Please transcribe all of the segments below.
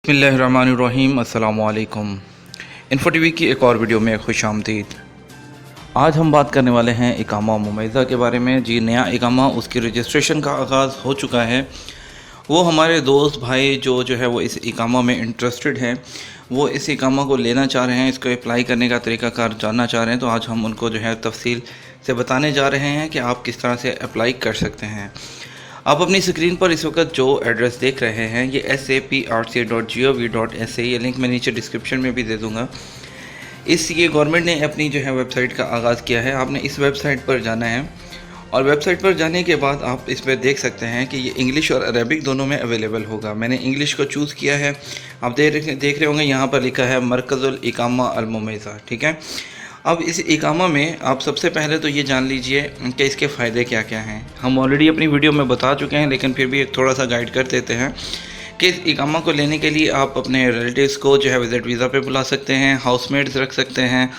बिस्मिल्लाहिर्रहमानिर्रहीम। अस्सलाम वालेकुम। इन्फो टीवी की एक और वीडियो में खुश आमदीद। आज हम बात करने वाले हैं इकामा मुमैज़ा के बारे में। जी, नया इकामा उसकी रजिस्ट्रेशन का आगाज़ हो चुका है। वो हमारे दोस्त भाई जो है वो इस इकामा में इंटरेस्टेड हैं, वो इस इकामा को लेना चाह रहे हैं, इसको अप्लाई करने का तरीक़ाकार जानना चाह रहे हैं। तो आज हम उनको जो है तफसील से बताने जा रहे हैं कि आप किस तरह से अप्लाई कर सकते हैं। आप अपनी स्क्रीन पर इस वक्त जो एड्रेस देख रहे हैं ये saprca.gov.sa, ये लिंक मैं नीचे डिस्क्रिप्शन में भी दे दूँगा। ये गवर्नमेंट ने अपनी जो है वेबसाइट का आगाज़ किया है। आपने इस वेबसाइट पर जाना है और वेबसाइट पर जाने के बाद आप इस पर देख सकते हैं कि ये इंग्लिश और अरबिक दोनों में अवेलेबल होगा। मैंने इंग्लिश को चूज़ किया है। आप देख रहे होंगे यहाँ पर लिखा है मरकज़ुल इकामा अल मुमैज़ा, ठीक है। अब इस इकामा में आप सबसे पहले तो ये जान लीजिए कि इसके फ़ायदे क्या क्या हैं। हम ऑलरेडी अपनी वीडियो में बता चुके हैं, लेकिन फिर भी एक थोड़ा सा गाइड कर देते हैं कि इस इकामा को लेने के लिए आप अपने रिलेटिव्स को जो है विज़िट वीज़ा पे बुला सकते हैं, हाउसमेट्स रख सकते हैं,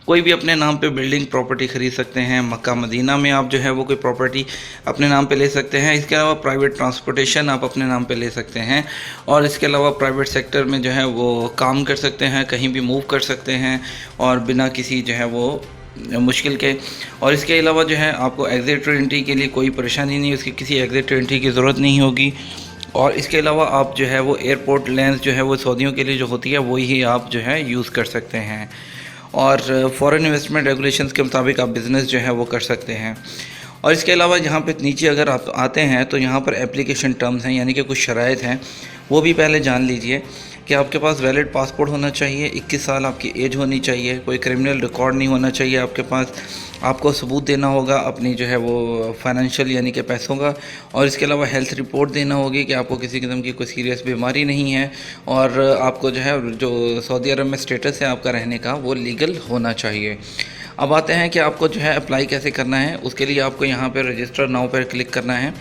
कोई भी अपने नाम पे बिल्डिंग प्रॉपर्टी ख़रीद सकते हैं। मक्का मदीना में आप जो है वो कोई प्रॉपर्टी अपने नाम पे ले सकते हैं। इसके अलावा प्राइवेट ट्रांसपोर्टेशन आप अपने नाम पे ले सकते हैं और इसके अलावा प्राइवेट सेक्टर में जो है वो काम कर सकते हैं, कहीं भी मूव कर सकते हैं और बिना किसी जो है वो मुश्किल के। और इसके अलावा जो है आपको एग्ज़िट एंट्री के लिए कोई परेशानी नहीं, उसकी किसी एग्ज़िट एंट्री की ज़रूरत नहीं होगी। और इसके अलावा आप जो है वो एयरपोर्ट लेंस जो है वो सऊदियों के लिए जो होती है वही ही आप जो है यूज़ कर सकते हैं और फॉरेन इन्वेस्टमेंट रेगुलेशंस के मुताबिक आप बिज़नेस जो है वो कर सकते हैं। और इसके अलावा यहाँ पे नीचे अगर आप आते हैं तो यहाँ पर एप्लीकेशन टर्म्स हैं, यानी कि कुछ शराइत हैं, वो भी पहले जान लीजिए कि आपके पास वैलिड पासपोर्ट होना चाहिए, 21 साल आपकी एज होनी चाहिए, कोई क्रिमिनल रिकॉर्ड नहीं होना चाहिए आपके पास, आपको सबूत देना होगा अपनी जो है वो फाइनेंशियल यानी कि पैसों का, और इसके अलावा हेल्थ रिपोर्ट देना होगी कि आपको किसी किस्म की कोई सीरियस बीमारी नहीं है, और आपको जो है जो सऊदी अरब में स्टेटस है आपका रहने का वो लीगल होना चाहिए। अब आते हैं कि आपको जो है अप्लाई कैसे करना है। उसके लिए आपको यहाँ पर रजिस्टर नाउ पर क्लिक करना है।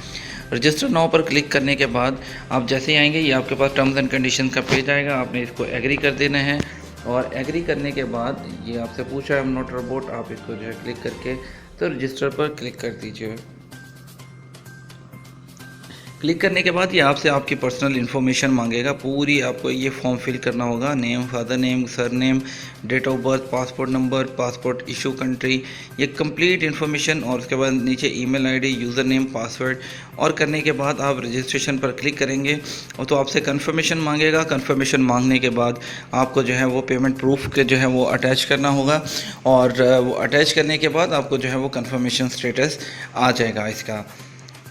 रजिस्टर नाउ पर क्लिक करने के बाद आप जैसे ही आएंगे ये आपके पास टर्म्स एंड कंडीशन का पेज आएगा। आपने इसको एग्री कर देना है और एग्री करने के बाद ये आपसे पूछा है नॉट रोबोट, आप इसको जो है क्लिक करके तो रजिस्टर पर क्लिक कर दीजिए। क्लिक करने के बाद ये आपसे आपकी पर्सनल इन्फॉर्मेशन मांगेगा, पूरी आपको ये फॉर्म फिल करना होगा, name, father name, surname, date of birth, passport number, passport issue country, ये कंप्लीट इन्फॉर्मेशन, और उसके बाद नीचे email ID, user name, password, और करने के बाद आप रजिस्ट्रेशन पर क्लिक करेंगे और तो आपसे कंफर्मेशन मांगेगा। कंफर्मेशन मांगने के बाद आपको जो है वो पेमेंट प्रूफ के जो है वो अटैच करना होगा और वो अटैच करने के बाद आपको जो है वो कंफर्मेशन स्टेटस आ जाएगा इसका।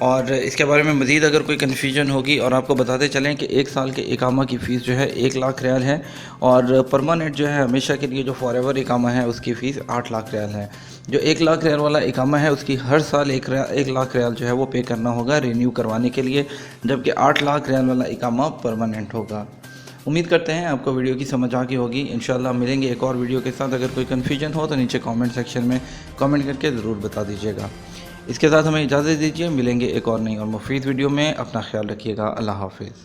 और इसके बारे में मज़ीद अगर कोई कन्फ्यूजन होगी, और आपको बताते चलें कि 1 साल के इकामा की फ़ीस जो है 1 लाख रियाल है और परमानेंट जो है हमेशा के लिए जो फॉरएवर इकामा है उसकी फ़ीस 8 लाख रियाल है। जो 1 लाख रियाल वाला इकामा है उसकी हर साल 1 लाख रियाल जो है वो पे करना होगा रिन्यू करवाने के लिए, जबकि 8 लाख रियाल वाला इकामा परमानेंट होगा। उम्मीद करते हैं आपको वीडियो की समझ आ गई होगी। इंशाल्लाह मिलेंगे एक और वीडियो के साथ। अगर कोई कन्फ्यूजन हो तो नीचे कमेंट सेक्शन में कमेंट करके ज़रूर बता दीजिएगा। इसके साथ हमें इजाज़त दीजिए, मिलेंगे एक और नई और मुफीद वीडियो में। अपना ख्याल रखिएगा। अल्लाह हाफ़िज़।